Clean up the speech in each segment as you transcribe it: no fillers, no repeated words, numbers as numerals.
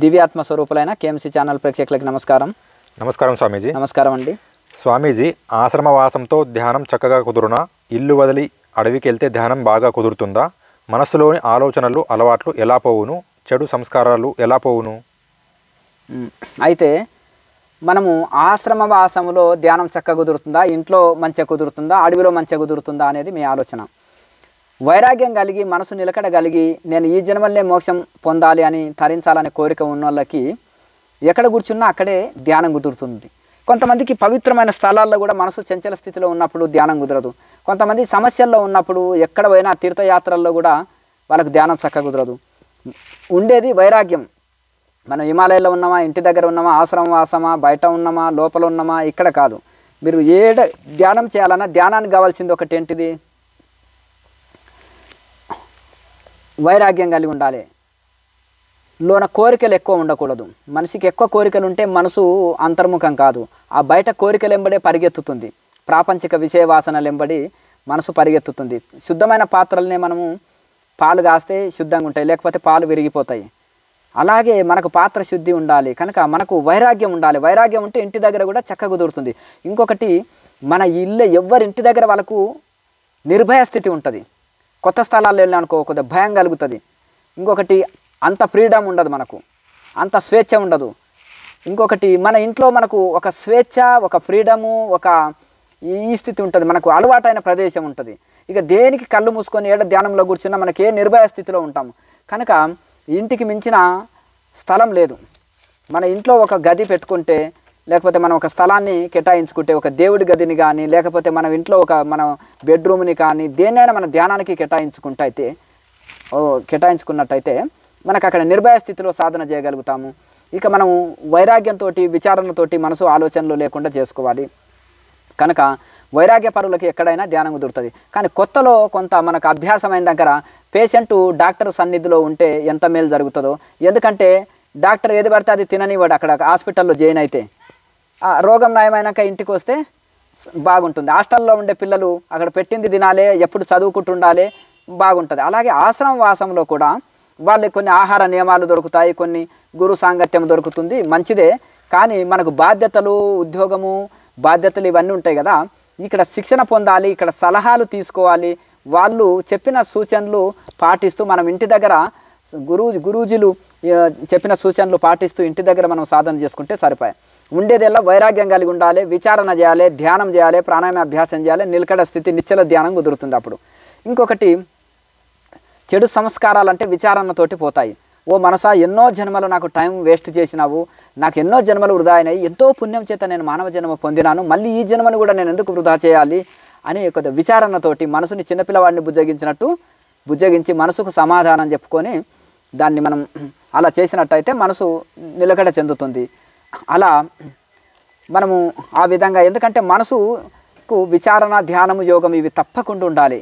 దివ్యాత్మ స్వరూపులైన KMC channel ప్రేక్షకులకు నమస్కారం. నమస్కారం స్వామీజీ. నమస్కారం అండి. స్వామీజీ, ఆశ్రమవాసంతో ధ్యానం చక్కగా కుదురునా? ఇల్లు వదిలి అడవికి వెళ్తే ధ్యానం బాగా కుదురుతుందా? మనస్సులోని ఆలోచనలు అలవాట్లు ఎలా పోవును? చెడు సంస్కారాలు ఎలా పోవును? అయితే మనము ఆశ్రమవాసంలో ధ్యానం చక్కగా కుదురుతుందా, ఇంట్లో మంచిగా కుదురుతుందా, అడవిలో మంచిగా కుదురుతుందా అనేది మీ ఆలోచన. వైరాగ్యం కలిగి మనసు నిలకడ కలిగి నేను ఈ జన్మలనే మోక్షం పొందాలి అని తరించాలనే కోరిక ఉన్న వాళ్ళకి ఎక్కడ కూర్చున్నా అక్కడే ధ్యానం కుదురుతుంది. కొంతమందికి పవిత్రమైన స్థలాల్లో కూడా మనసు చంచల స్థితిలో ఉన్నప్పుడు ధ్యానం కుదరదు. కొంతమంది సమస్యల్లో ఉన్నప్పుడు ఎక్కడ పోయినా తీర్థయాత్రల్లో కూడా వాళ్ళకు ధ్యానం చక్కగా కుదరదు. ఉండేది వైరాగ్యం. మనం హిమాలయాల్లో ఉన్నామా, ఇంటి దగ్గర ఉన్నామా, ఆశ్రమం వాసమా, బయట ఉన్నామా, లోపల ఉన్నామా, ఇక్కడ కాదు. మీరు ధ్యానం చేయాలన్నా ధ్యానానికి కావాల్సింది ఒకటి ఏంటిది? వైరాగ్యం కలిగి ఉండాలి. లోన కోరికలు ఎక్కువ ఉండకూడదు. మనిషికి ఎక్కువ కోరికలు ఉంటే మనసు అంతర్ముఖం కాదు. ఆ బయట కోరికలు ఎంబడే పరిగెత్తుతుంది. ప్రాపంచిక విషయ వాసనలు ఎంబడి మనసు పరిగెత్తుతుంది. శుద్ధమైన పాత్రలనే మనము పాలు కాస్తే శుద్ధంగా ఉంటాయి, లేకపోతే పాలు విరిగిపోతాయి. అలాగే మనకు పాత్ర శుద్ధి ఉండాలి. కనుక మనకు వైరాగ్యం ఉండాలి. వైరాగ్యం ఉంటే ఇంటి దగ్గర కూడా చక్కగా కుదురుతుంది. ఇంకొకటి, మన ఇల్లు ఎవరి ఇంటి దగ్గర వాళ్ళకు నిర్భయ స్థితి ఉంటుంది. కొత్త స్థలాల్లో వెళ్ళానుకో కొద్దిగా భయం కలుగుతుంది. ఇంకొకటి, అంత ఫ్రీడమ్ ఉండదు, మనకు అంత స్వేచ్ఛ ఉండదు. ఇంకొకటి, మన ఇంట్లో మనకు ఒక స్వేచ్ఛ, ఒక ఫ్రీడము, ఒక ఈ స్థితి ఉంటుంది. మనకు అలవాటైన ప్రదేశం ఉంటుంది. ఇక దేనికి కళ్ళు మూసుకొని ధ్యానంలో కూర్చున్నా మనకి నిర్భయ స్థితిలో ఉంటాము. కనుక ఇంటికి మించిన స్థలం లేదు. మన ఇంట్లో ఒక గది పెట్టుకుంటే, లేకపోతే మనం ఒక స్థలాన్ని కేటాయించుకుంటే, ఒక దేవుడి గదిని కానీ, లేకపోతే మన ఇంట్లో ఒక మన బెడ్రూమ్ని కానీ, దేన్నైనా మన ధ్యానానికి కేటాయించుకున్నట్టయితే మనకు అక్కడ నిర్భయ స్థితిలో సాధన చేయగలుగుతాము. ఇక మనం వైరాగ్యంతో, విచారణతోటి మనసు ఆలోచనలు లేకుండా చేసుకోవాలి. కనుక వైరాగ్య పరులకి ఎక్కడైనా ధ్యానం కుదురుతుంది. కానీ కొత్తలో కొంత మనకు అభ్యాసమైన దగ్గర పేషెంటు డాక్టర్ సన్నిధిలో ఉంటే ఎంత మేలు జరుగుతుందో. ఎందుకంటే డాక్టర్ ఏది పడితే అది తిననివాడు. అక్కడ హాస్పిటల్లో జాయిన్ అయితే రోగం నయమైనాక ఇంటికి వస్తే బాగుంటుంది. హాస్టల్లో ఉండే పిల్లలు అక్కడ పెట్టింది తినాలి, ఎప్పుడు చదువుకుంటుండాలి, బాగుంటుంది. అలాగే ఆశ్రమ వాసంలో కూడా వాళ్ళకి కొన్ని ఆహార నియమాలు దొరుకుతాయి, కొన్ని గురు సాంగత్యం దొరుకుతుంది, మంచిదే. కానీ మనకు బాధ్యతలు, ఉద్యోగము, బాధ్యతలు ఇవన్నీ ఉంటాయి కదా. ఇక్కడ శిక్షణ పొందాలి, ఇక్కడ సలహాలు తీసుకోవాలి. వాళ్ళు చెప్పిన సూచనలు పాటిస్తూ మనం ఇంటి దగ్గర గురూజీలు చెప్పిన సూచనలు పాటిస్తూ ఇంటి దగ్గర మనం సాధన చేసుకుంటే సరిపోయాయి. ఉండేదల్లా వైరాగ్యం కలిగి ఉండాలి, విచారణ చేయాలి, ధ్యానం చేయాలి, ప్రాణాయామ అభ్యాసం చేయాలి, నిలకడ స్థితి, నిశ్చల ధ్యానం కుదురుతుంది అప్పుడు. ఇంకొకటి, చెడు సంస్కారాలు అంటే విచారణతోటి పోతాయి. ఓ మనసా, ఎన్నో జన్మలు నాకు టైం వేస్ట్ చేసినావు, నాకు ఎన్నో జన్మలు వృధా అయినాయి, ఎంతో పుణ్యం చేత నేను మానవ జన్మ పొందినాను, మళ్ళీ ఈ జన్మను కూడా నేను ఎందుకు వృధా చేయాలి అని ఒక విచారణతోటి మనసుని చిన్నపిల్లవాడిని బుజ్జగించినట్టు బుజ్జగించి మనసుకు సమాధానం చెప్పుకొని దాన్ని మనం అలా చేసినట్టయితే మనసు నిలకడ చెందుతుంది. అలా మనము ఆ విధంగా, ఎందుకంటే మనసుకు విచారణ, ధ్యానము, యోగం ఇవి తప్పకుండా ఉండాలి.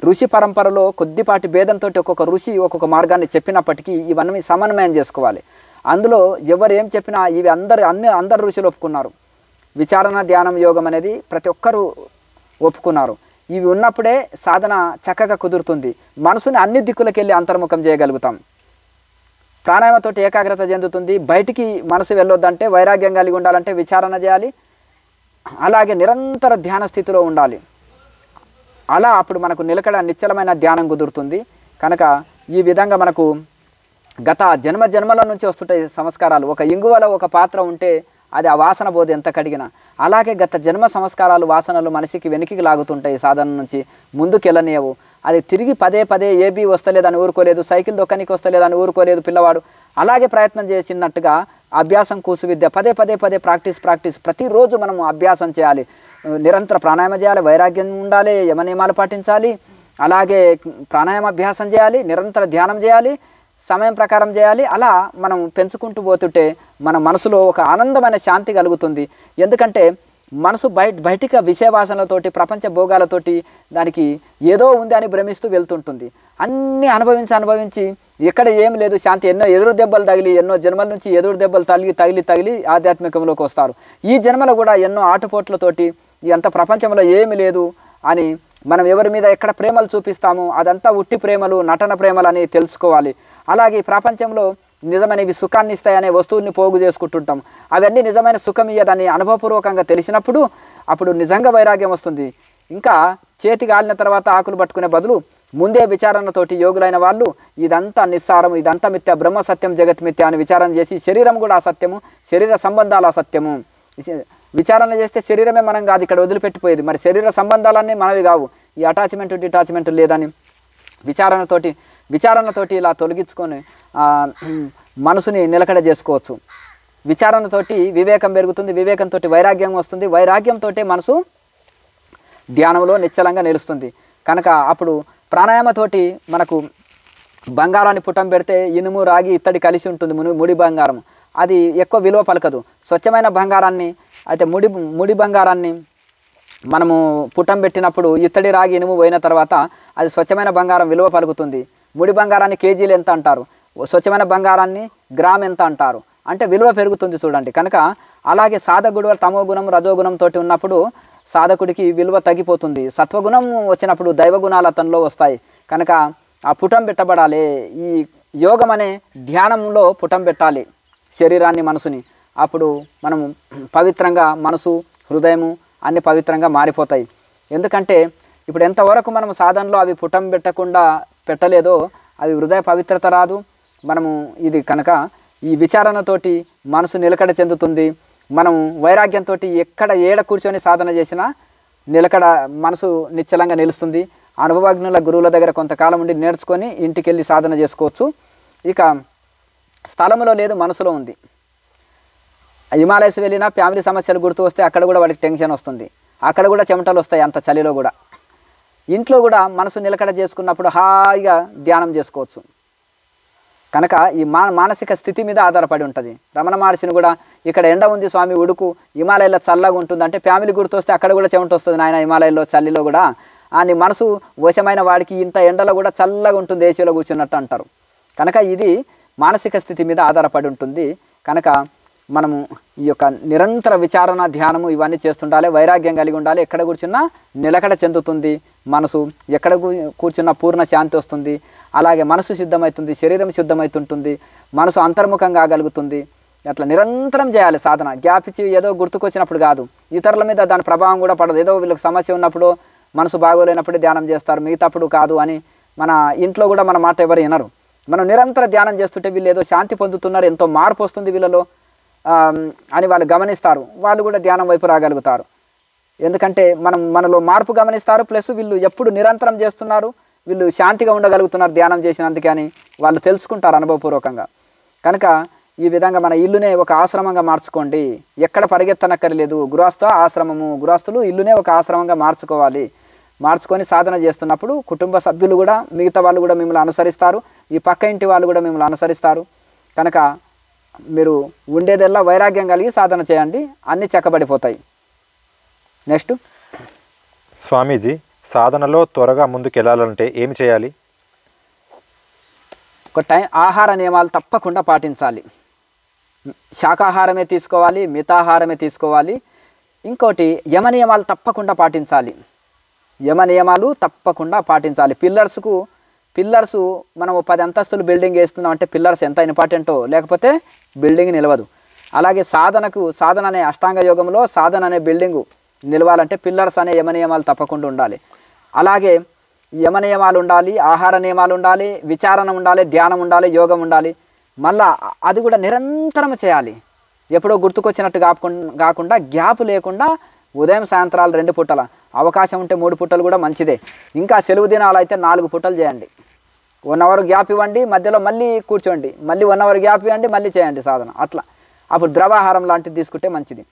ఋషి పరంపరలో కొద్దిపాటి భేదంతో ఒక్కొక్క ఋషి ఒక్కొక్క మార్గాన్ని చెప్పినప్పటికీ ఇవన్నీ సమన్వయం చేసుకోవాలి. అందులో ఎవరు ఏం చెప్పినా ఇవి అందరు ఋషులు ఒప్పుకున్నారు. విచారణ, ధ్యానం, యోగం అనేది ప్రతి ఒక్కరూ ఒప్పుకున్నారు. ఇవి ఉన్నప్పుడే సాధన చక్కగా కుదురుతుంది. మనసుని అన్ని దిక్కులకు వెళ్ళి అంతర్ముఖం చేయగలుగుతాం. ప్రాణాయామతో ఏకాగ్రత చెందుతుంది. బయటికి మనసు వెళ్ళొద్దంటే, వైరాగ్యం కలిగి ఉండాలంటే విచారణ చేయాలి. అలాగే నిరంతర ధ్యాన స్థితిలో ఉండాలి. అలా అప్పుడు మనకు నిలకడ నిశ్చలమైన ధ్యానం కుదురుతుంది. కనుక ఈ విధంగా మనకు గత జన్మల నుంచి వస్తుంటాయి సంస్కారాలు. ఒక ఇంగువలో ఒక పాత్ర ఉంటే అది ఆ వాసన పోదు ఎంత కడిగినా. అలాగే గత జన్మ సంస్కారాలు, వాసనలు మనిషికి వెనక్కి లాగుతుంటాయి, సాధన నుంచి ముందుకు వెళ్ళనియవు. అది తిరిగి పదే ఏబీ వస్తలేదని ఊరుకోలేదు, సైకిల్ దొక్కనికి వస్తలేదని ఊరుకోలేదు పిల్లవాడు. అలాగే ప్రయత్నం చేసినట్టుగా అభ్యాసం కూసువిద్య, పదే ప్రాక్టీస్. ప్రతిరోజు మనం అభ్యాసం చేయాలి, నిరంతర ప్రాణాయామం చేయాలి, వైరాగ్యం ఉండాలి, యమనియమాలు పాటించాలి, అలాగే ప్రాణాయామ అభ్యాసం చేయాలి, నిరంతర ధ్యానం చేయాలి, సమయం ప్రకారం చేయాలి. అలా మనం పెంచుకుంటూ పోతుంటే మన మనసులో ఒక ఆనందమైన శాంతి కలుగుతుంది. ఎందుకంటే మనసు బయటిక విషయవాసనలతోటి, ప్రపంచ భోగాలతోటి దానికి ఏదో ఉంది అని భ్రమిస్తూ వెళ్తుంటుంది. అన్నీ అనుభవించి ఎక్కడ ఏమి లేదు శాంతి. ఎన్నో ఎదురు దెబ్బలు తగిలి, ఎన్నో జన్మల నుంచి ఎదురు దెబ్బలు తగిలి ఆధ్యాత్మికంలోకి వస్తారు. ఈ జన్మలో కూడా ఎన్నో ఆటుపోట్లతోటి ఎంత ప్రపంచంలో ఏమి లేదు అని మనం ఎవరి మీద ఎక్కడ ప్రేమలు చూపిస్తామో అదంతా ఉట్టి ప్రేమలు, నటన ప్రేమలు అని తెలుసుకోవాలి. అలాగే ప్రపంచంలో నిజమైన ఇవి సుఖాన్ని ఇస్తాయనే వస్తువుల్ని పోగు చేసుకుంటుంటాం. అవన్నీ నిజమైన సుఖం ఇయ్యదని అనుభవపూర్వకంగా తెలిసినప్పుడు అప్పుడు నిజంగా వైరాగ్యం వస్తుంది. ఇంకా చేతి గాలిన తర్వాత ఆకులు పట్టుకునే బదులు ముందే విచారణతోటి యోగులైన వాళ్ళు ఇదంతా నిస్సారం, ఇదంతా మిథ్య, బ్రహ్మ సత్యం, జగత్ మిథ్య అని విచారణ చేసి శరీరం కూడా అసత్యము, శరీర సంబంధాలు అసత్యము. విచారణ చేస్తే శరీరమే మనం కాదు ఇక్కడ వదిలిపెట్టిపోయేది, మరి శరీర సంబంధాలన్నీ మనవి కావు, ఈ అటాచ్మెంట్ డిటాచ్మెంట్ లేదని విచారణతోటి ఇలా తొలగించుకొని మనసుని నిలకడ చేసుకోవచ్చు. విచారణతోటి వివేకం పెరుగుతుంది, వివేకంతో వైరాగ్యం వస్తుంది, వైరాగ్యంతో మనసు ధ్యానంలో నిశ్చలంగా నిలుస్తుంది. కనుక అప్పుడు ప్రాణాయామతోటి మనకు బంగారాన్ని పుటం పెడితే ఇనుము రాగి ఇత్తడి కలిసి ఉంటుంది, ముడి బంగారం, అది ఎక్కువ విలువ పలకదు. స్వచ్ఛమైన బంగారాన్ని అయితే ముడి బంగారాన్ని మనము పుటం పెట్టినప్పుడు ఇత్తడి రాగి ఇనుము పోయిన తర్వాత అది స్వచ్ఛమైన బంగారం విలువ పలుకుతుంది. ముడి బంగారాన్ని కేజీలు ఎంత అంటారు, స్వచ్ఛమైన బంగారాన్ని గ్రామ్ ఎంత అంటారు, అంటే విలువ పెరుగుతుంది చూడండి. కనుక అలాగే సాధకుడు తమోగుణం రజోగుణంతో ఉన్నప్పుడు సాధకుడికి విలువ తగ్గిపోతుంది. సత్వగుణం వచ్చినప్పుడు దైవగుణాలు అతనిలో వస్తాయి. కనుక ఆ పుటం పెట్టబడాలి. ఈ యోగం అనే ధ్యానంలో పుటం పెట్టాలి శరీరాన్ని, మనసుని. అప్పుడు మనం పవిత్రంగా మనసు హృదయము అన్ని పవిత్రంగా మారిపోతాయి. ఎందుకంటే ఇప్పుడు ఎంతవరకు మనం సాధనలో అవి పుటం పెట్టలేదో అవి హృదయ పవిత్రత రాదు. మనము ఇది కనుక ఈ విచారణతోటి మనసు నిలకడ చెందుతుంది. మనం వైరాగ్యంతో ఏడ కూర్చొని సాధన చేసినా నిలకడ మనసు నిశ్చలంగా నిలుస్తుంది. అనుభవజ్ఞుల గురువుల దగ్గర కొంతకాలం ఉండి నేర్చుకొని ఇంటికి వెళ్ళి సాధన చేసుకోవచ్చు. ఇక స్థలంలో లేదు, మనసులో ఉంది. హిమాలయస్ వెళ్ళినా ఫ్యామిలీ సమస్యలు గుర్తు వస్తే అక్కడ కూడా వాడికి టెన్షన్ వస్తుంది, అక్కడ కూడా చెమటలు వస్తాయి అంత చలిలో కూడా. ఇంట్లో కూడా మనసు నిలకడ చేసుకున్నప్పుడు హాయిగా ధ్యానం చేసుకోవచ్చు. కనుక ఈ మానసిక స్థితి మీద ఆధారపడి ఉంటుంది. రమణ మహర్షిని కూడా ఇక్కడ ఎండ ఉంది స్వామి ఉడుకు, హిమాలయాల్లో చల్లగా ఉంటుంది అంటే ఫ్యామిలీ గుర్తు వస్తే అక్కడ కూడా చెమట వస్తుంది నాయన హిమాలయాల్లో చలిలో కూడా. అని మనసు వశమైన వాడికి ఇంత ఎండలో కూడా చల్లగా ఉంటుంది ఏసీలో కూర్చున్నట్టు అంటారు. కనుక ఇది మానసిక స్థితి మీద ఆధారపడి ఉంటుంది. కనుక మనము ఈ యొక్క నిరంతర విచారణ ధ్యానము ఇవన్నీ చేస్తుండాలి, వైరాగ్యం కలిగి ఉండాలి. ఎక్కడ కూర్చున్నా నిలకడ చెందుతుంది మనసు, ఎక్కడ కూర్చున్నా పూర్ణ శాంతి వస్తుంది. అలాగే మనసు సిద్ధమవుతుంది, శరీరం సిద్ధమవుతుంటుంది, మనసు అంతర్ముఖం కాగలుగుతుంది. అట్లా నిరంతరం చేయాలి సాధన. గ్యాప్ ఇచ్చి ఏదో గుర్తుకొచ్చినప్పుడు కాదు, ఇతరుల మీద దాని ప్రభావం కూడా పడదు. ఏదో వీళ్ళకి సమస్య ఉన్నప్పుడు మనసు బాగోలేనప్పుడే ధ్యానం చేస్తారు, మిగతాప్పుడు కాదు అని మన ఇంట్లో కూడా మన మాట ఎవరు వినరు. మనం నిరంతర ధ్యానం చేస్తుంటే వీళ్ళు ఏదో శాంతి పొందుతున్నారు, ఎంతో మార్పు వస్తుంది వీళ్ళలో అని వాళ్ళు గమనిస్తారు. వాళ్ళు కూడా ధ్యానం వైపు రాగలుగుతారు. ఎందుకంటే మనలో మార్పు గమనిస్తారు, ప్లస్ వీళ్ళు ఎప్పుడు నిరంతరం చేస్తున్నారు, వీళ్ళు శాంతిగా ఉండగలుగుతున్నారు ధ్యానం చేసినందుకే అని వాళ్ళు తెలుసుకుంటారు అనుభవపూర్వకంగా. కనుక ఈ విధంగా మన ఇల్లునే ఒక ఆశ్రమంగా మార్చుకోండి. ఎక్కడ పరిగెత్తనక్కర్లేదు. గృహస్థులు ఇల్లునే ఒక ఆశ్రమంగా మార్చుకొని సాధన చేస్తున్నప్పుడు కుటుంబ సభ్యులు కూడా మిగతా వాళ్ళు కూడా మిమ్మల్ని అనుసరిస్తారు, ఈ పక్క ఇంటి వాళ్ళు కూడా మిమ్మల్ని అనుసరిస్తారు. కనుక మీరు ఉండేదల్లా వైరాగ్యం కలిగి సాధన చేయండి, అన్నీ చక్కబడిపోతాయి. నెక్స్ట్ స్వామీజీ, సాధనలో త్వరగా ముందుకెళ్ళాలంటే ఏమి చేయాలి? ఒక ఆహార నియమాలు తప్పకుండా పాటించాలి. శాకాహారమే తీసుకోవాలి, మితాహారమే తీసుకోవాలి. ఇంకోటి యమ నియమాలు తప్పకుండా పాటించాలి. పిల్లర్స్ మనం 10 అంతస్తులు బిల్డింగ్ వేస్తున్నాం అంటే పిల్లర్స్ ఎంత ఇంపార్టెంటో, లేకపోతే బిల్డింగ్ నిలవదు. అలాగే సాధన అనే అష్టాంగ యోగంలో సాధన అనే బిల్డింగు నిలవాలంటే పిల్లర్స్ అనే యమ నియమాలు తప్పకుండా ఉండాలి. అలాగే యమ నియమాలు ఉండాలి, ఆహార నియమాలు ఉండాలి, విచారణ ఉండాలి, ధ్యానం ఉండాలి, యోగం ఉండాలి. మళ్ళా అది కూడా నిరంతరం చేయాలి. ఎప్పుడో గుర్తుకొచ్చినట్టు కాకుండా గ్యాప్ లేకుండా ఉదయం సాయంత్రాలు 2 పూటల, అవకాశం ఉంటే 3 పూటలు కూడా మంచిదే. ఇంకా సెలవు దినాలు అయితే 4 పూటలు చేయండి. 1 అవర్ గ్యాప్ ఇవ్వండి, మధ్యలో మళ్ళీ కూర్చోండి, మళ్ళీ 1 అవర్ గ్యాప్ ఇవ్వండి, మళ్ళీ చేయండి సాధన. అట్లా అప్పుడు ద్రవాహారం లాంటిది తీసుకుంటే మంచిది.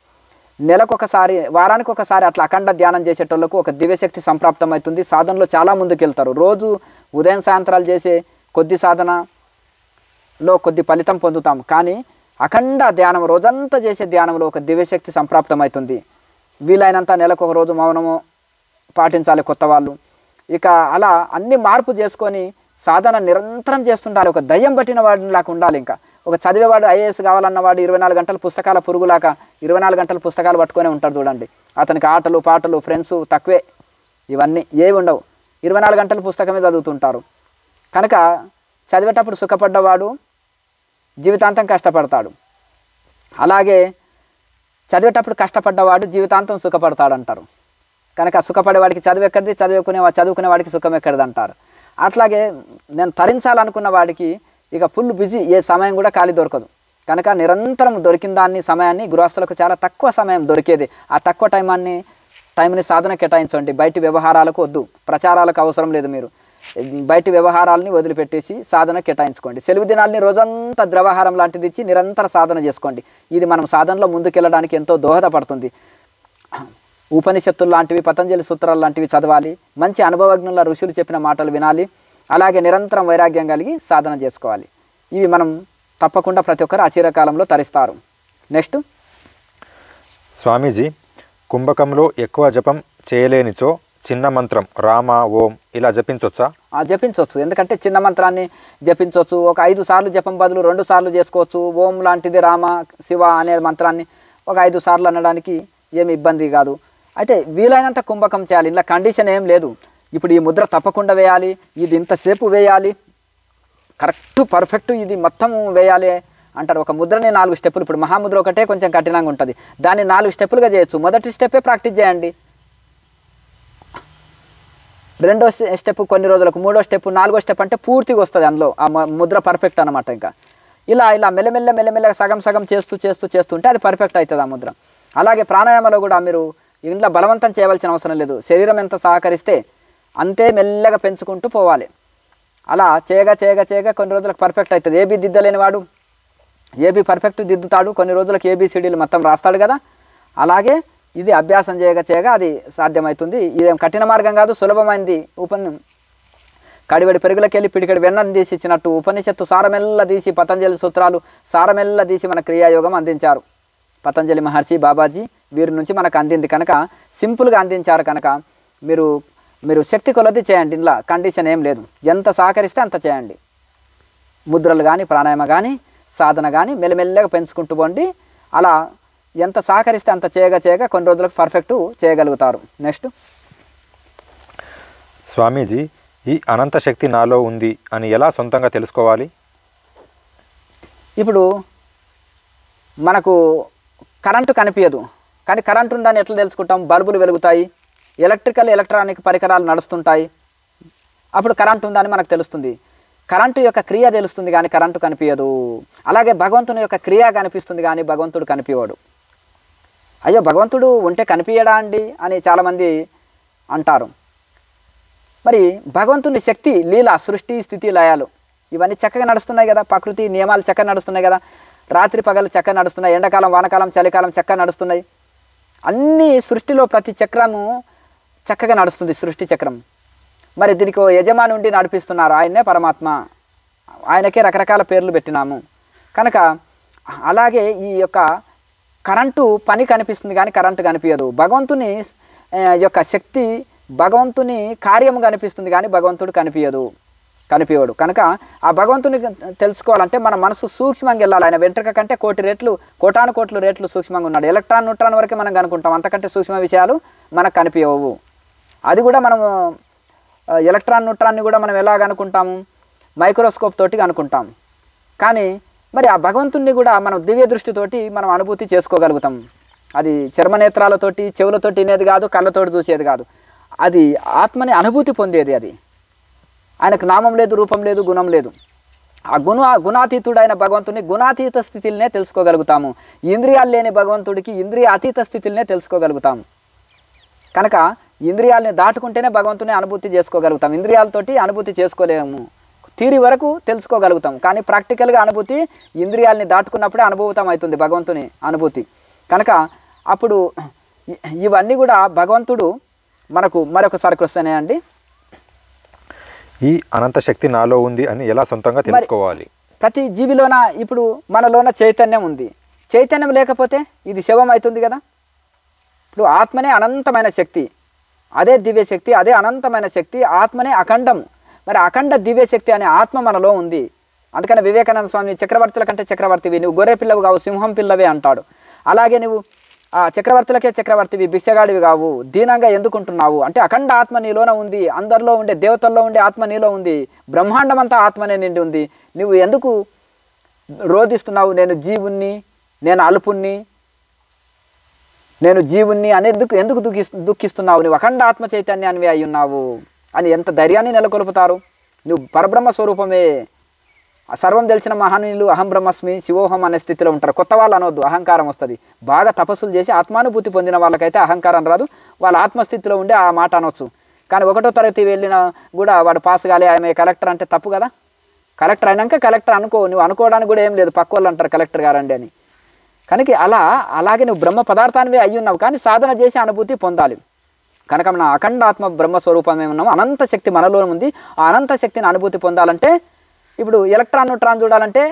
నెలకొకసారి, వారానికి ఒకసారి అట్లా అఖండ ధ్యానం చేసేటోళ్ళకు ఒక దివ్యశక్తి సంప్రాప్తమవుతుంది. సాధనలో చాలా ముందుకెళ్తారు. రోజు ఉదయం సాయంత్రాలు చేసే కొద్ది సాధనలో కొద్ది ఫలితం పొందుతాం, కానీ అఖండ ధ్యానం రోజంతా చేసే ధ్యానంలో ఒక దివ్యశక్తి సంప్రాప్తమవుతుంది. వీలైనంత నెలకు ఒక రోజు మౌనము పాటించాలి కొత్త వాళ్ళు. ఇక అలా అన్ని మార్పు చేసుకొని సాధన నిరంతరం చేస్తుండాలి. ఒక దయ్యం పట్టిన వాడిలాగా ఉండాలి. ఇంకా ఒక చదివేవాడు ఐఏఎస్ కావాలన్నవాడు 24 గంటలు పుస్తకాల పురుగులాగా 24 గంటలు పుస్తకాలు పట్టుకొని ఉంటాడు చూడండి. అతనికి ఆటలు పాటలు ఫ్రెండ్స్ తక్కువే, ఇవన్నీ ఏవి ఉండవు. 24 గంటలు పుస్తకమే చదువుతుంటారు. కనుక చదివేటప్పుడు సుఖపడ్డవాడు జీవితాంతం కష్టపడతాడు. అలాగే చదివేటప్పుడు కష్టపడ్డవాడు జీవితాంతం సుఖపడతాడు అంటారు. కనుక సుఖపడేవాడికి చదువు ఎక్కడిది, చదువుకునే వాడికి సుఖం ఎక్కడిది అంటారు. అట్లాగే నేను తరించాలనుకున్న వాడికి ఇక ఫుల్ బిజీ, ఏ సమయం కూడా ఖాళీ దొరకదు. కనుక నిరంతరం దొరికిన సమయాన్ని గృహస్థులకు చాలా తక్కువ సమయం దొరికేది. ఆ తక్కువ టైంని సాధన కేటాయించండి. బయటి వ్యవహారాలకు వద్దు, ప్రచారాలకు అవసరం లేదు. మీరు బయటి వ్యవహారాలని వదిలిపెట్టేసి సాధన కేటాయించుకోండి. సెలవు దినాల్ని రోజంతా ద్రవాహారం లాంటిది ఇచ్చి నిరంతర సాధన చేసుకోండి. ఇది మనం సాధనలో ముందుకెళ్ళడానికి ఎంతో దోహదపడుతుంది. ఉపనిషత్తులు లాంటివి, పతంజలి సూత్రాలు లాంటివి చదవాలి. మంచి అనుభవజ్ఞుల ఋషులు చెప్పిన మాటలు వినాలి. అలాగే నిరంతరం వైరాగ్యం కలిగి సాధన చేసుకోవాలి. ఇవి మనం తప్పకుండా ప్రతి ఒక్కరు అచిరకాలంలో తరిస్తారు. నెక్స్ట్, స్వామీజీ, కుంభకంలో ఎక్కువ జపం చేయలేనిచో చిన్న మంత్రం రామ ఓం ఇలా జపించవచ్చా? జపించవచ్చు. ఎందుకంటే చిన్న మంత్రాన్ని జపించవచ్చు. ఒక 5 సార్లు జపం బదులు 2 సార్లు చేసుకోవచ్చు. ఓం లాంటిది రామ శివ అనే మంత్రాన్ని ఒక 5 సార్లు అనడానికి ఏమి ఇబ్బంది కాదు. అయితే వీలైనంత కుంభకం చేయాలి. ఇలా కండిషన్ ఏం లేదు. ఇప్పుడు ఈ ముద్ర తప్పకుండా వేయాలి, ఇది ఇంతసేపు వేయాలి, కరెక్ట్ పర్ఫెక్ట్ ఇది మొత్తం వేయాలి అంటారు. ఒక ముద్రని 4 స్టెప్పులు. ఇప్పుడు మహాముద్ర ఒకటే కొంచెం కఠినంగా ఉంటుంది, దాన్ని 4 స్టెప్పులుగా చేయొచ్చు. మొదటి స్టెప్పే ప్రాక్టీస్ చేయండి, రెండో స్టెప్ కొన్ని రోజులకు, మూడో స్టెప్, 4వ స్టెప్ అంటే పూర్తిగా వస్తుంది అందులో ఆ ముద్ర పర్ఫెక్ట్ అనమాట. ఇంకా ఇలా మెల్లమెల్లగా సగం చేస్తుంటే అది పర్ఫెక్ట్ అవుతుంది ఆ ముద్ర. అలాగే ప్రాణాయామలో కూడా మీరు ఇంట్లో బలవంతం చేయవలసిన అవసరం లేదు. శరీరం ఎంత సహకరిస్తే అంతే మెల్లగా పెంచుకుంటూ పోవాలి. అలా చేయగా కొన్ని రోజులకు పర్ఫెక్ట్ అవుతుంది. ఏబీ దిద్దలేని వాడు ఏబీ పర్ఫెక్ట్ దిద్దుతాడు. కొన్ని రోజులకు ఏబిసిడీలు మొత్తం రాస్తాడు కదా. అలాగే ఇది అభ్యాసం చేయగా అది సాధ్యమవుతుంది. ఇదేం కఠిన మార్గం కాదు, సులభమైంది. కడివెడి పెరుగులకి వెళ్ళి పిడికడి వెన్నను తీసి ఇచ్చినట్టు ఉపనిషత్తు సారమెల్ల తీసి, పతంజలి సూత్రాలు సారమెల్ల తీసి మన క్రియాయోగం అందించారు. పతంజలి మహర్షి, బాబాజీ వీరి నుంచి మనకు అందింది కనుక సింపుల్గా అందించారు. కనుక మీరు శక్తి కొలది చేయండి. ఇలా కండిషన్ ఏం లేదు, ఎంత సహకరిస్తే అంత చేయండి. ముద్రలు కానీ, ప్రాణాయామ కానీ, సాధన కానీ మెల్లమెల్లగా పెంచుకుంటూ పోండి. అలా ఎంత సహకరిస్తే అంత చేయగా కొన్ని రోజులకు పర్ఫెక్ట్ చేయగలుగుతారు. నెక్స్ట్, స్వామీజీ, ఈ అనంత శక్తి నాలో ఉంది అని ఎలా సొంతంగా తెలుసుకోవాలి? ఇప్పుడు మనకు కరెంటు కనిపించదు, కానీ కరెంటు ఉందని ఎట్లా తెలుసుకుంటాం? బల్బులు వెలుగుతాయి, ఎలక్ట్రానిక్ పరికరాలు నడుస్తుంటాయి, అప్పుడు కరెంటు ఉందని మనకు తెలుస్తుంది. కరెంటు యొక్క క్రియ తెలుస్తుంది కానీ కరెంటు కనిపించదు. అలాగే భగవంతుని యొక్క క్రియ కనిపిస్తుంది కానీ భగవంతుడు కనిపించడు. అయ్యో భగవంతుడు ఉంటే కనిపించడా అండి అని చాలామంది అంటారు. మరి భగవంతుని శక్తి, లీల, సృష్టి, స్థితి, లయాలు ఇవన్నీ చక్కగా నడుస్తున్నాయి కదా. ప్రకృతి నియమాలు చక్కగా నడుస్తున్నాయి కదా. రాత్రి పగలు చక్కగా నడుస్తున్నాయి, ఎండాకాలం వానకాలం చలికాలం చక్కగా నడుస్తున్నాయి. అన్నీ సృష్టిలో ప్రతి చక్రము చక్కగా నడుస్తుంది, సృష్టి చక్రం. మరి దీనికి ఓ యజమాని ఉండి నడిపిస్తున్నారు, ఆయన్నే పరమాత్మ. ఆయనకే రకరకాల పేర్లు పెట్టినాము. కనుక అలాగే ఈ యొక్క కరెంటు పని కనిపిస్తుంది కానీ కరెంటు కనిపించదు. భగవంతుని యొక్క శక్తి, భగవంతుని కార్యము కనిపిస్తుంది కానీ భగవంతుడు కనిపించడు. కనుక ఆ భగవంతుని తెలుసుకోవాలంటే మన మనసు సూక్ష్మంగా వెళ్ళాలి. ఆయన వెంట్రుక కంటే కోటాను కోట్ల రెట్లు సూక్ష్మంగా ఉన్నాడు. న్యూట్రాన్ వరకే మనం కనుక్కుంటాం, అంతకంటే సూక్ష్మ విషయాలు మనకు కనిపించవు. అది కూడా మనము న్యూట్రాన్ని కూడా మనం ఎలా కనుక్కుంటాము? మైక్రోస్కోప్ తోటి కనుక్కుంటాం. కానీ మరి ఆ భగవంతుణ్ణి కూడా మనం దివ్య దృష్టితోటి మనం అనుభూతి చేసుకోగలుగుతాం. అది చర్మనేత్రాలతోటి, చెవులతోటి వినేది కాదు, కళ్ళతోటి చూసేది కాదు. అది ఆత్మని అనుభూతి పొందేది. అది ఆయనకు నామం లేదు, రూపం లేదు, గుణం లేదు. ఆ గుణాతీతుడైన భగవంతుని గుణాతీత స్థితిలనే తెలుసుకోగలుగుతాము. ఇంద్రియాలు లేని భగవంతుడికి ఇంద్రియ అతీత స్థితిలనే తెలుసుకోగలుగుతాము. కనుక ఇంద్రియాలని దాటుకుంటేనే భగవంతుని అనుభూతి చేసుకోగలుగుతాం. ఇంద్రియాలతోటి అనుభూతి చేసుకోలేము, థియరీ వరకు తెలుసుకోగలుగుతాం. కానీ ప్రాక్టికల్గా అనుభూతి ఇంద్రియాలని దాటుకున్నప్పుడే అనుభూతం అవుతుంది భగవంతుని అనుభూతి. కనుక అప్పుడు ఇవన్నీ కూడా భగవంతుడు మనకు మరొకసారి క్వశ్చనే అండి. ఈ అనంత శక్తి నాలో ఉంది అని ఎలా సొంతంగా తెలుసుకోవాలి? ప్రతి జీవిలోన ఇప్పుడు మనలోన చైతన్యం ఉంది. చైతన్యం లేకపోతే ఇది శవం అవుతుంది కదా. ఇప్పుడు ఆత్మనే అనంతమైన శక్తి, అదే దివ్య శక్తి, అదే అనంతమైన శక్తి. ఆత్మనే అఖండము. మరి అఖండ దివ్య శక్తి అనే ఆత్మ మనలో ఉంది. అందుకని వివేకానంద స్వామి చక్రవర్తుల కంటే చక్రవర్తివి, నువ్వు గొర్రె పిల్లవు కావు, సింహం పిల్లవే అంటాడు. అలాగే నువ్వు ఆ చక్రవర్తులకే చక్రవర్తివి, భిక్షగాడివి కావు, దీనంగా ఎందుకుంటున్నావు అంటే అఖండ ఆత్మ నీలోన ఉంది. అందరిలో ఉండే దేవతల్లో ఉండే ఆత్మ నీలో ఉంది. బ్రహ్మాండం అంతా ఆత్మనే నిండి ఉంది. నువ్వు ఎందుకు రోధిస్తున్నావు, నేను జీవుణ్ణి, నేను అల్పుణ్ణి, నేను జీవుణ్ణి అనేందుకు ఎందుకు దుఃఖిస్తున్నావు, నువ్వు అఖండ ఆత్మ చైతన్యానివే అయి ఉన్నావు అని ఎంత ధైర్యాన్ని నెలకొల్పుతారు. నువ్వు పరబ్రహ్మ స్వరూపమే. సర్వం తెలిసిన మహనీయులు అహం బ్రహ్మస్మి శివోహం అనే స్థితిలో ఉంటారు. కొత్త వాళ్ళు అనొద్దు, అహంకారం వస్తుంది. బాగా తపస్సులు చేసి ఆత్మానుభూతి పొందిన వాళ్ళకైతే అహంకారం రాదు, వాళ్ళ ఆత్మస్థితిలో ఉండి ఆ మాట అనొచ్చు. కానీ 1వ తరగతి వెళ్ళిన కూడా వాడు పాస్ కాలే, ఆమె కలెక్టర్ అంటే తప్పు కదా. కలెక్టర్ అయినాక కలెక్టర్ అనుకో, నువ్వు అనుకోవడానికి కూడా ఏం లేదు, పక్క వాళ్ళు అంటారు కలెక్టర్ గారండి అని. కనుక అలాగే నువ్వు బ్రహ్మ పదార్థానివే అయ్యి ఉన్నావు, కానీ సాధన చేసి అనుభూతి పొందాలి. కనుక మన అఖండ ఆత్మ బ్రహ్మ స్వరూపమే ఉన్నాము, అనంత శక్తి మనలో ఉంది. ఆ అనంత శక్తిని అనుభూతి పొందాలంటే ఇప్పుడు ఎలక్ట్రాన్ న్యూట్రాన్ చూడాలంటే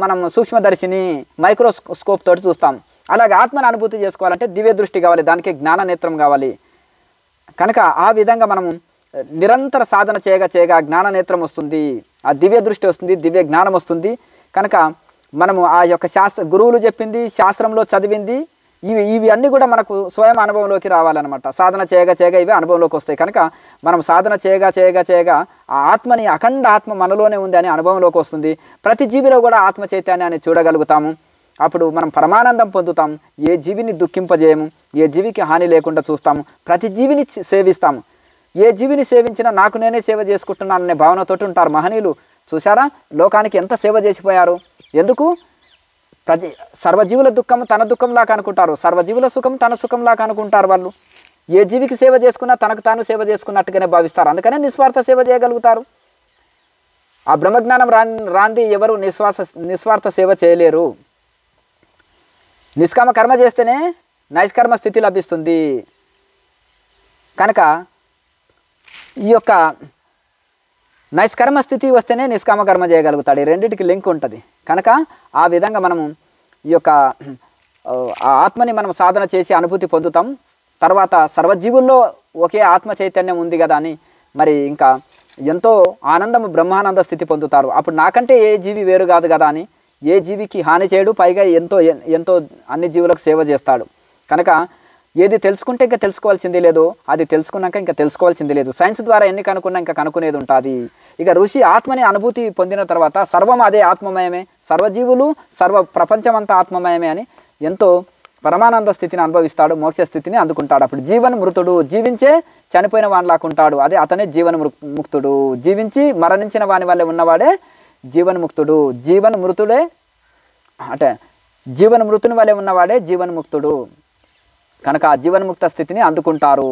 మనం సూక్ష్మదర్శిని మైక్రోస్కోప్ తోటి చూస్తాం. అలాగే ఆత్మని అనుభూతి చేసుకోవాలంటే దివ్య దృష్టి కావాలి, దానికి జ్ఞాన నేత్రం కావాలి. కనుక ఆ విధంగా మనము నిరంతర సాధన చేయగా జ్ఞాన నేత్రం వస్తుంది, ఆ దివ్య దృష్టి వస్తుంది, దివ్య జ్ఞానం వస్తుంది. కనుక మనము ఆ యొక్క గురువులు చెప్పింది, శాస్త్రంలో చదివింది, ఇవి అన్నీ కూడా మనకు స్వయం అనుభవంలోకి రావాలన్నమాట. సాధన చేయగా ఇవి అనుభవంలోకి వస్తాయి. కనుక మనం సాధన చేయగా ఆ ఆత్మని, అఖండ ఆత్మ మనలోనే ఉంది అని అనుభవంలోకి వస్తుంది. ప్రతి జీవిలో కూడా ఆత్మ చైతన్యాన్ని చూడగలుగుతాము. అప్పుడు మనం పరమానందం పొందుతాం. ఏ జీవిని దుఃఖింపజేయము, ఏ జీవికి హాని లేకుండా చూస్తాము, ప్రతి జీవిని సేవిస్తాము. ఏ జీవిని సేవించినా నాకు నేనే సేవ చేసుకుంటున్నాననే భావనతోటి ఉంటారు మహనీయులు. చూసారా లోకానికి ఎంత సేవ చేసిపోయారు. ఎందుకు? సర్వజీవుల దుఃఖం తన దుఃఖంలాగా అనుకుంటారు, సర్వజీవుల సుఖం తన సుఖంలాగా అనుకుంటారు. వాళ్ళు ఏ జీవికి సేవ చేసుకున్నా తనకు తాను సేవ చేసుకున్నట్టుగానే భావిస్తారు. అందుకనే నిస్వార్థ సేవ చేయగలుగుతారు. ఆ బ్రహ్మజ్ఞానం రాంది ఎవరు నిస్వార్థ సేవ చేయలేరు. నిష్కామ కర్మ చేస్తేనే నైష్కర్మ స్థితి లభిస్తుంది. కనుక ఈ యొక్క నైష్కర్మ స్థితి వస్తేనే నిష్కామ కర్మ చేయగలుగుతాడు. ఈ రెండింటికి లింక్ ఉంటుంది. కనుక ఆ విధంగా మనము ఈ యొక్క ఆత్మని మనం సాధన చేసి అనుభూతి పొందుతాం. తర్వాత సర్వజీవుల్లో ఒకే ఆత్మ చైతన్యం ఉంది కదా అని మరి ఇంకా ఎంతో ఆనందము, బ్రహ్మానంద స్థితి పొందుతారు. అప్పుడు నాకంటే ఏ జీవి వేరు కాదు కదా అని, ఏ జీవికి హాని చేయడు, పైగా ఎంతో అన్ని జీవులకు సేవ చేస్తాడు. కనుక ఏది తెలుసుకుంటే ఇంకా తెలుసుకోవాల్సింది లేదు, అది తెలుసుకున్నాక ఇంకా తెలుసుకోవాల్సింది లేదు. సైన్స్ ద్వారా ఎన్ని కనుక్కున్నా ఇంకా కనుక్కునేది ఉంటుంది. ఇక ఋషి ఆత్మని అనుభూతి పొందిన తర్వాత సర్వం అదే ఆత్మమయమే, సర్వజీవులు సర్వ ప్రపంచమంతా ఆత్మమయమే అని ఎంతో పరమానంద స్థితిని అనుభవిస్తాడు, మోక్ష స్థితిని అందుకుంటాడు. అప్పుడు జీవన్ మృతుడు, జీవించే చనిపోయిన వానిలాకుంటాడు. అదే అతనే జీవన్ ముక్తుడు. జీవించి మరణించిన వాని వల్లే ఉన్నవాడే జీవన్ముక్తుడు. జీవన్ మృతుడే అంటే జీవన్ మృతుని వల్లే ఉన్నవాడే జీవన్ముక్తుడు. కనుక ఆ జీవన్ముక్త స్థితిని అందుకుంటారు.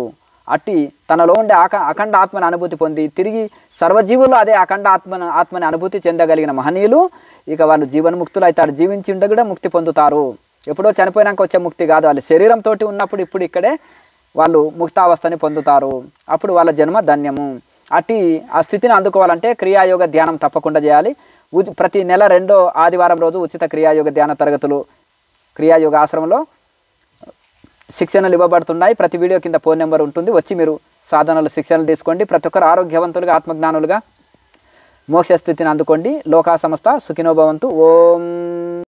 అట్టి తనలో ఉండే అఖండ ఆత్మని అనుభూతి పొంది తిరిగి సర్వజీవులు అదే అఖండ ఆత్మని అనుభూతి చెందగలిగిన మహనీయులు ఇక వాళ్ళు జీవన్ముక్తులు అవుతారు. జీవించి ఉండ కూడా ముక్తి పొందుతారు. ఎప్పుడో చనిపోయినాక వచ్చే ముక్తి కాదు, వాళ్ళు శరీరంతో ఉన్నప్పుడు ఇప్పుడు ఇక్కడే వాళ్ళు ముక్తావస్థని పొందుతారు. అప్పుడు వాళ్ళ జన్మ ధన్యము. అట్టి ఆ స్థితిని అందుకోవాలంటే క్రియాయోగ ధ్యానం తప్పకుండా చేయాలి. ప్రతి నెల 2వ ఆదివారం రోజు ఉచిత క్రియాయోగ ధ్యాన తరగతులు క్రియాయోగ ఆశ్రమంలో శిక్షణలు ఇవ్వబడుతున్నాయి. ప్రతి వీడియో కింద ఫోన్ నెంబర్ ఉంటుంది, వచ్చి మీరు సాధనలు శిక్షణలు తీసుకోండి. ప్రతి ఒక్కరు ఆరోగ్యవంతులుగా ఆత్మజ్ఞానులుగా మోక్ష స్థితిని అందుకోండి. లోకా సమస్త సుఖినో భవంతు. ఓం